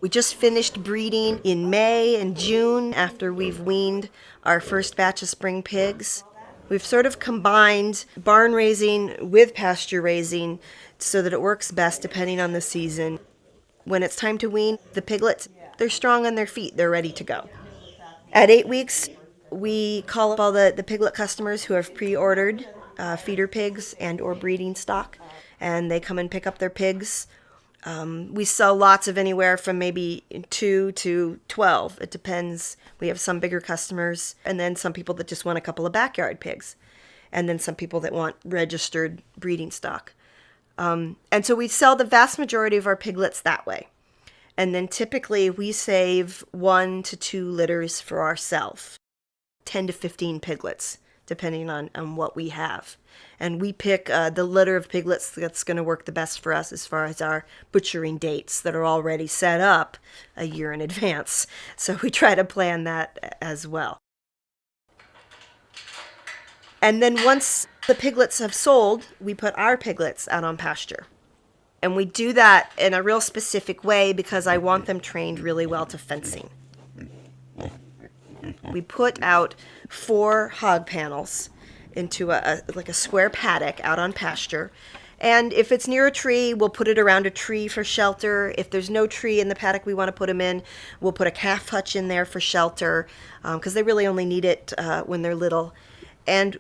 We just finished breeding in May and June after we've weaned our first batch of spring pigs. We've sort of combined barn raising with pasture raising so that it works best depending on the season. When it's time to wean the piglets, they're strong on their feet, they're ready to go. At 8 weeks, we call up all the piglet customers who have pre-ordered feeder pigs and or breeding stock, and they come and pick up their pigs. We sell lots of anywhere from maybe 2 to 12. It depends. We have some bigger customers, and then some people that just want a couple of backyard pigs, and then some people that want registered breeding stock. And so we sell the vast majority of our piglets that way. And then typically we save 1 to 2 litters for ourselves, 10 to 15 piglets, depending on what we have. And we pick the litter of piglets that's going to work the best for us as far as our butchering dates that are already set up a year in advance. So we try to plan that as well. And then once the piglets have sold, we put our piglets out on pasture. And we do that in a real specific way because I want them trained really well to fencing. We put out 4 hog panels into a square paddock out on pasture. And if it's near a tree, we'll put it around a tree for shelter. If there's no tree in the paddock we want to put them in, we'll put a calf hutch in there for shelter because they really only need it when they're little. And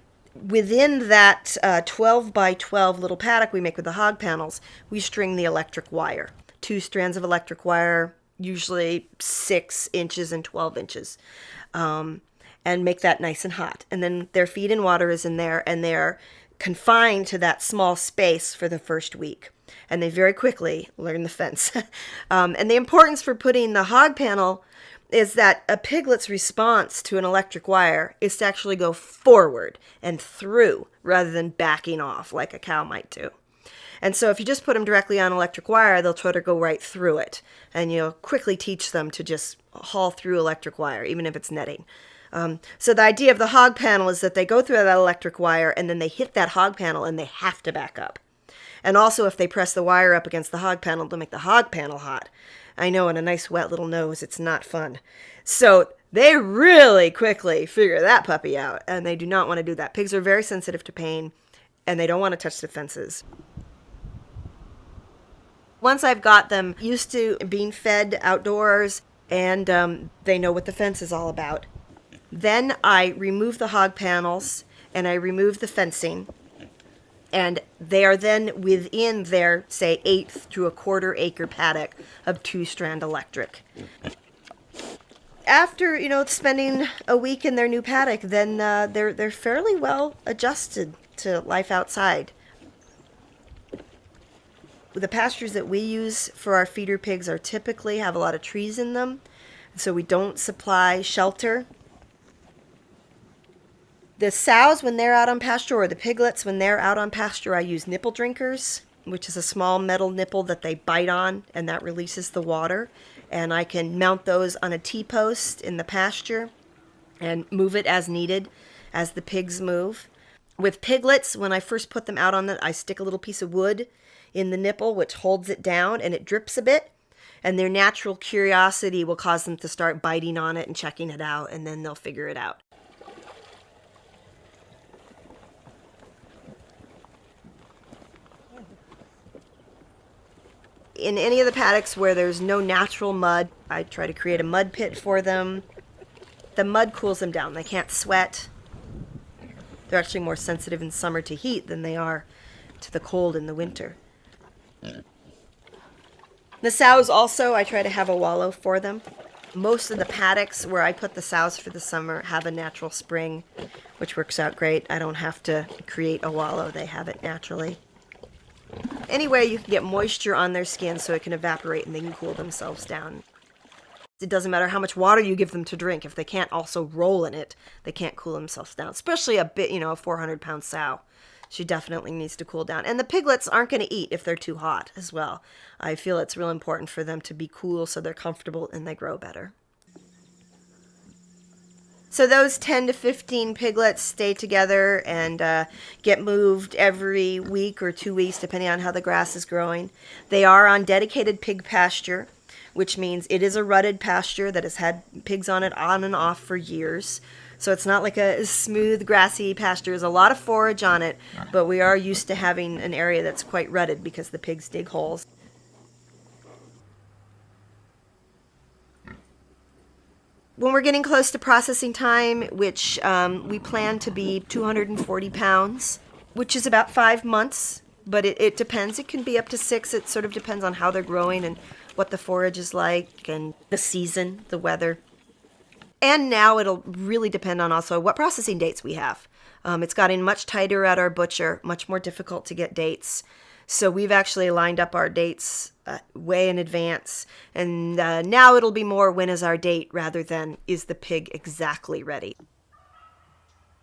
within that 12 by 12 little paddock we make with the hog panels, we string the electric wire. 2 strands of electric wire, usually 6 inches and 12 inches, and make that nice and hot. And then their feed and water is in there, and they're confined to that small space for the first week. And they very quickly learn the fence. And the importance for putting the hog panel is that a piglet's response to an electric wire is to actually go forward and through rather than backing off like a cow might do. And so if you just put them directly on electric wire, they'll try to go right through it. And you'll quickly teach them to just haul through electric wire, even if it's netting. So the idea of the hog panel is that they go through that electric wire and then they hit that hog panel and they have to back up. And also if they press the wire up against the hog panel, they'll make the hog panel hot. I know, in a nice wet little nose, it's not fun. So they really quickly figure that puppy out, and they do not want to do that. Pigs are very sensitive to pain, and they don't want to touch the fences. Once I've got them used to being fed outdoors, and they know what the fence is all about, then I remove the hog panels, and I remove the fencing, and they are then within their, say, 1/8 to 1/4 acre paddock of 2-strand electric. After, spending a week in their new paddock, then they're fairly well adjusted to life outside. The pastures that we use for our feeder pigs are typically have a lot of trees in them, so we don't supply shelter. The sows, when they're out on pasture, or the piglets, when they're out on pasture, I use nipple drinkers, which is a small metal nipple that they bite on, and that releases the water. And I can mount those on a T-post in the pasture and move it as needed as the pigs move. With piglets, when I first put them out on it, I stick a little piece of wood in the nipple, which holds it down, and it drips a bit. And their natural curiosity will cause them to start biting on it and checking it out, and then they'll figure it out. In any of the paddocks where there's no natural mud, I try to create a mud pit for them. The mud cools them down. They can't sweat. They're actually more sensitive in summer to heat than they are to the cold in the winter. The sows also, I try to have a wallow for them. Most of the paddocks where I put the sows for the summer have a natural spring, which works out great. I don't have to create a wallow. They have it naturally. Anyway, you can get moisture on their skin so it can evaporate and they can cool themselves down. It doesn't matter how much water you give them to drink. If they can't also roll in it, they can't cool themselves down. Especially a 400-pound sow. She definitely needs to cool down. And the piglets aren't going to eat if they're too hot as well. I feel it's real important for them to be cool so they're comfortable and they grow better. So those 10 to 15 piglets stay together and get moved every week or 2 weeks, depending on how the grass is growing. They are on dedicated pig pasture, which means it is a rutted pasture that has had pigs on it on and off for years. So it's not like a smooth, grassy pasture. There's a lot of forage on it, but we are used to having an area that's quite rutted because the pigs dig holes. When we're getting close to processing time, which we plan to be 240 pounds, which is about 5 months, but it depends. It can be up to 6. It sort of depends on how they're growing and what the forage is like and the season, the weather. And now it'll really depend on also what processing dates we have. It's gotten much tighter at our butcher, much more difficult to get dates. So we've actually lined up our dates way in advance. And now it'll be more when is our date rather than is the pig exactly ready.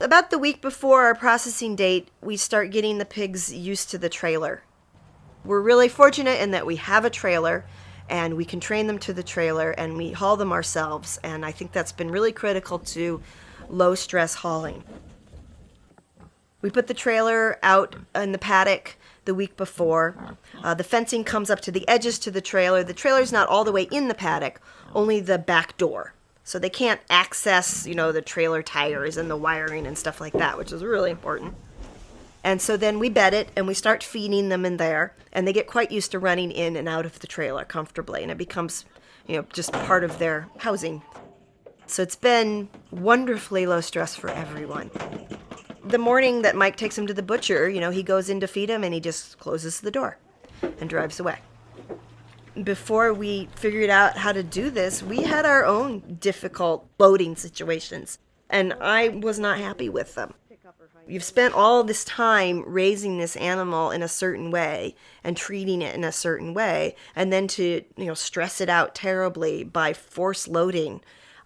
About the week before our processing date, we start getting the pigs used to the trailer. We're really fortunate in that we have a trailer and we can train them to the trailer and we haul them ourselves. And I think that's been really critical to low stress hauling. We put the trailer out in the paddock the week before. The fencing comes up to the edges to the trailer. The trailer's not all the way in the paddock, only the back door. So they can't access, the trailer tires and the wiring and stuff like that, which is really important. And so then we bed it and we start feeding them in there, and they get quite used to running in and out of the trailer comfortably, and it becomes, just part of their housing. So it's been wonderfully low stress for everyone. The morning that Mike takes him to the butcher, he goes in to feed him and he just closes the door and drives away. Before we figured out how to do this, we had our own difficult loading situations, and I was not happy with them. You've spent all this time raising this animal in a certain way and treating it in a certain way, and then to, stress it out terribly by force loading,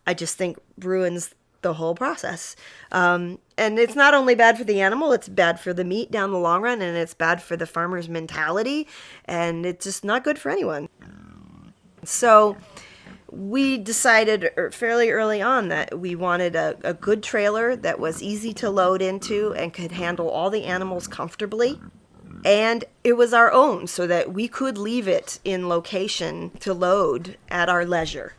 I just think ruins the whole process. And it's not only bad for the animal, it's bad for the meat down the long run, and it's bad for the farmer's mentality, and it's just not good for anyone. So we decided fairly early on that we wanted a good trailer that was easy to load into and could handle all the animals comfortably. And it was our own, so that we could leave it in location to load at our leisure.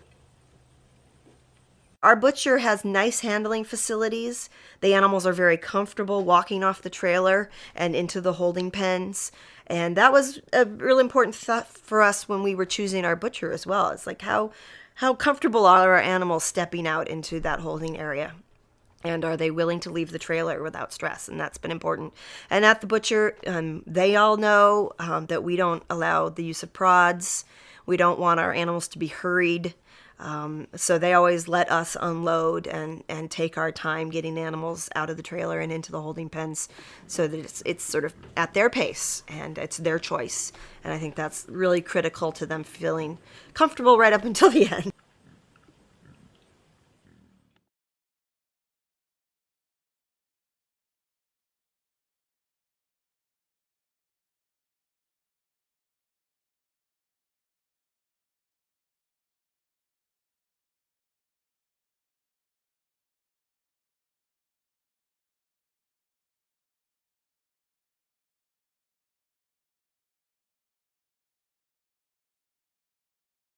Our butcher has nice handling facilities. The animals are very comfortable walking off the trailer and into the holding pens. And that was a really important thought for us when we were choosing our butcher as well. It's like how comfortable are our animals stepping out into that holding area? And are they willing to leave the trailer without stress? And that's been important. And at the butcher, they all know that we don't allow the use of prods. We don't want our animals to be hurried. So they always let us unload and take our time getting animals out of the trailer and into the holding pens, so that it's sort of at their pace and it's their choice. And I think that's really critical to them feeling comfortable right up until the end.